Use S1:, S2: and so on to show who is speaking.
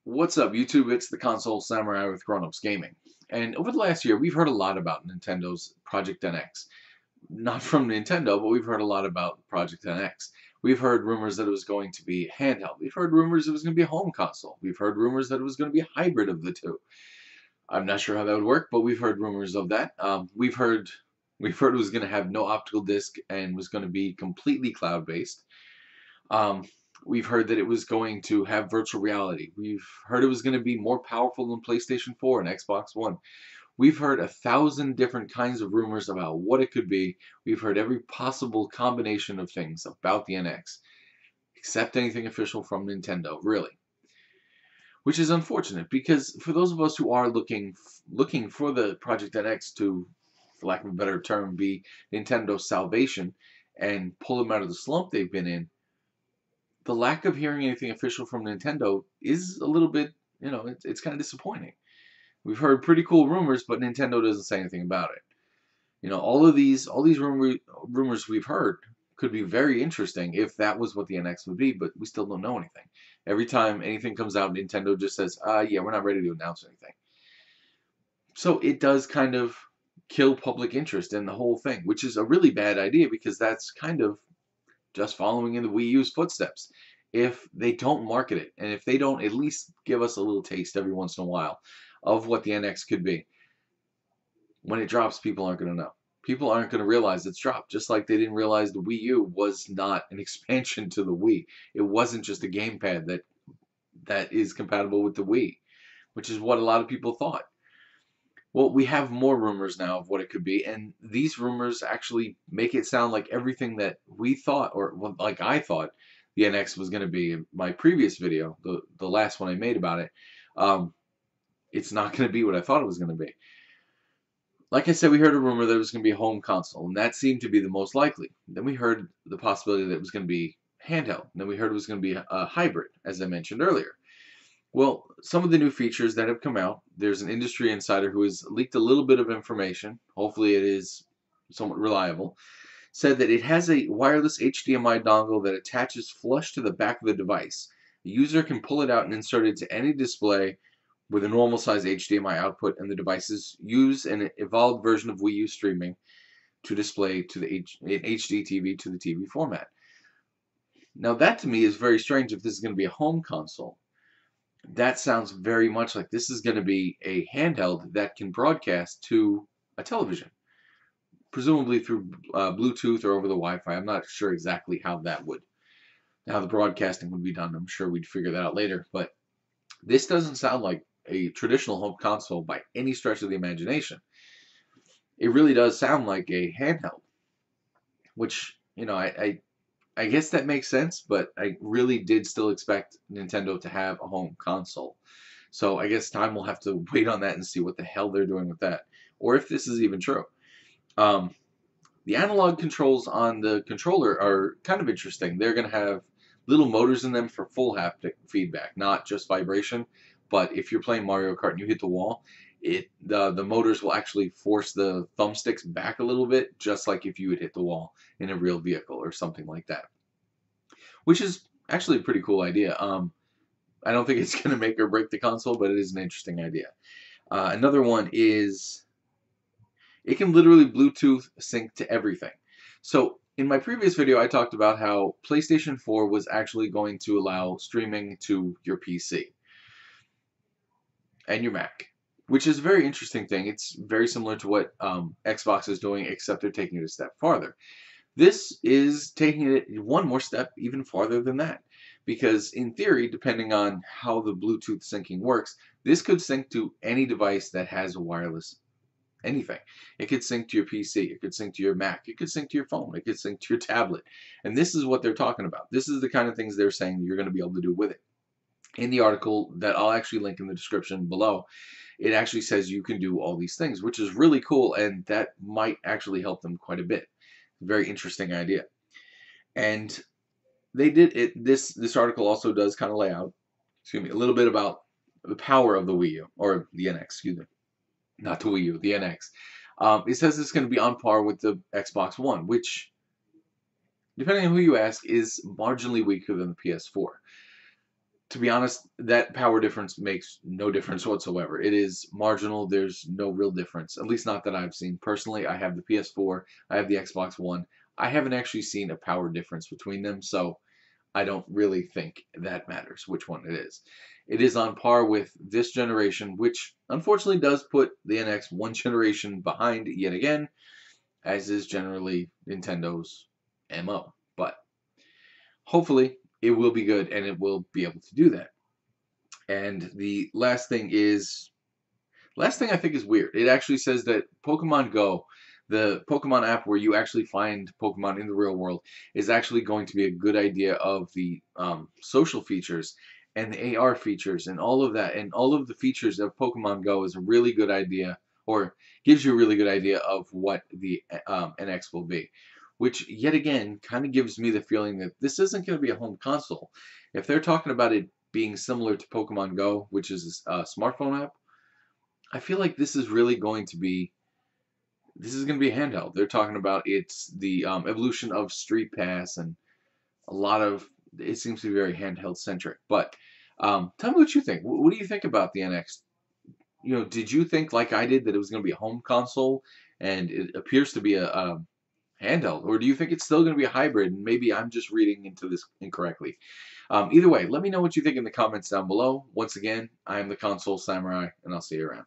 S1: What's up, YouTube? It's the Console Samurai with Grown-Ups Gaming. And over the last year, we've heard a lot about Nintendo's Project NX. Not from Nintendo, but we've heard a lot about Project NX. We've heard rumors that it was going to be handheld. We've heard rumors it was going to be a home console. We've heard rumors that it was going to be a hybrid of the two. I'm not sure how that would work, but we've heard rumors of that. We've heard it was going to have no optical disc and was going to be completely cloud-based. Um, we've heard that it was going to have virtual reality. We've heard it was going to be more powerful than PlayStation 4 and Xbox One. We've heard 1,000 different kinds of rumors about what it could be. We've heard every possible combination of things about the NX, except anything official from Nintendo, really. Which is unfortunate because for those of us who are looking for the Project NX to, for lack of a better term, be Nintendo's salvation and pull them out of the slump they've been in, the lack of hearing anything official from Nintendo is a little bit, it's kind of disappointing. We've heard pretty cool rumors, but Nintendo doesn't say anything about it. All these rumors we've heard could be very interesting if that was what the NX would be, but we still don't know anything. Every time anything comes out, Nintendo just says, yeah, we're not ready to announce anything. So it does kind of kill public interest in the whole thing, which is a really bad idea because that's kind of just following in the Wii U's footsteps. If they don't market it, and if they don't at least give us a little taste every once in a while of what the NX could be, when it drops, people aren't going to know. People aren't going to realize it's dropped, just like they didn't realize the Wii U was not an expansion to the Wii. It wasn't just a gamepad that is compatible with the Wii, which is what a lot of people thought. Well, we have more rumors now of what it could be, and these rumors actually make it sound like everything that we thought, or like I thought, the NX was going to be in my previous video, the last one I made about it. It's not going to be what I thought it was going to be. Like I said, we heard a rumor that it was going to be a home console, and that seemed to be the most likely. Then we heard the possibility that it was going to be handheld. And then we heard it was going to be a hybrid, as I mentioned earlier. Well, some of the new features that have come out, there's an industry insider who has leaked a little bit of information, hopefully it is somewhat reliable, said that it has a wireless HDMI dongle that attaches flush to the back of the device. The user can pull it out and insert it to any display with a normal size HDMI output, and the devices use an evolved version of Wii U streaming to display to the HD TV to the TV format. Now that to me is very strange if this is going to be a home console. That sounds very much like this is going to be a handheld that can broadcast to a television, presumably through Bluetooth or over the Wi-Fi. I'm not sure exactly how the broadcasting would be done. I'm sure we'd figure that out later, but this doesn't sound like a traditional home console by any stretch of the imagination. It really does sound like a handheld, which, I guess that makes sense, but I really did still expect Nintendo to have a home console. So I guess time will have to wait on that and see what the hell they're doing with that, or if this is even true. The analog controls on the controller are kind of interesting. They're going to have little motors in them for full haptic feedback, not just vibration. But if you're playing Mario Kart and you hit the wall, the motors will actually force the thumbsticks back a little bit, just like if you would hit the wall in a real vehicle or something like that. Which is actually a pretty cool idea. I don't think it's going to make or break the console, but it is an interesting idea. Another one is it can literally Bluetooth sync to everything. So in my previous video, I talked about how PlayStation 4 was actually going to allow streaming to your PC and your Mac, which is a very interesting thing. It's very similar to what Xbox is doing, except they're taking it a step farther. This is taking it one more step even farther than that. Because in theory, depending on how the Bluetooth syncing works, this could sync to any device that has a wireless anything. It could sync to your PC, it could sync to your Mac, it could sync to your phone, it could sync to your tablet. And this is what they're talking about. This is the kind of things they're saying you're going to be able to do with it. In the article that I'll actually link in the description below, it actually says you can do all these things, which is really cool, and that might actually help them quite a bit. Very interesting idea. And they did it. This article also does kind of lay out, a little bit about the power of the Wii U, or the NX, excuse me. Not the Wii U, the NX. It says it's going to be on par with the Xbox One, which, depending on who you ask, is marginally weaker than the PS4. to be honest, that power difference makes no difference whatsoever. It is marginal. There's no real difference, at least not that I've seen. Personally, I have the PS4, I have the Xbox One. I haven't actually seen a power difference between them, so I don't really think that matters which one it is. It is on par with this generation, which unfortunately does put the NX one generation behind yet again, as is generally Nintendo's MO. But hopefully it will be good and it will be able to do that. And the last thing I think is weird. It actually says that Pokemon Go, the Pokemon app where you actually find Pokemon in the real world, is actually going to be a good idea of the social features and the AR features and all of that. And all of the features of Pokemon Go is a really good idea, or gives you a really good idea of what the NX will be. Which, yet again, kind of gives me the feeling that this isn't going to be a home console. If they're talking about it being similar to Pokemon Go, which is a smartphone app, I feel like this is going to be a handheld. They're talking about it's the evolution of Street Pass and a lot of it seems to be very handheld centric. But tell me what you think. What do you think about the NX? You know, did you think like I did that it was going to be a home console and it appears to be a handheld, or do you think it's still going to be a hybrid? And maybe I'm just reading into this incorrectly. Either way, let me know what you think in the comments down below. Once again, I am the Console Samurai, and I'll see you around.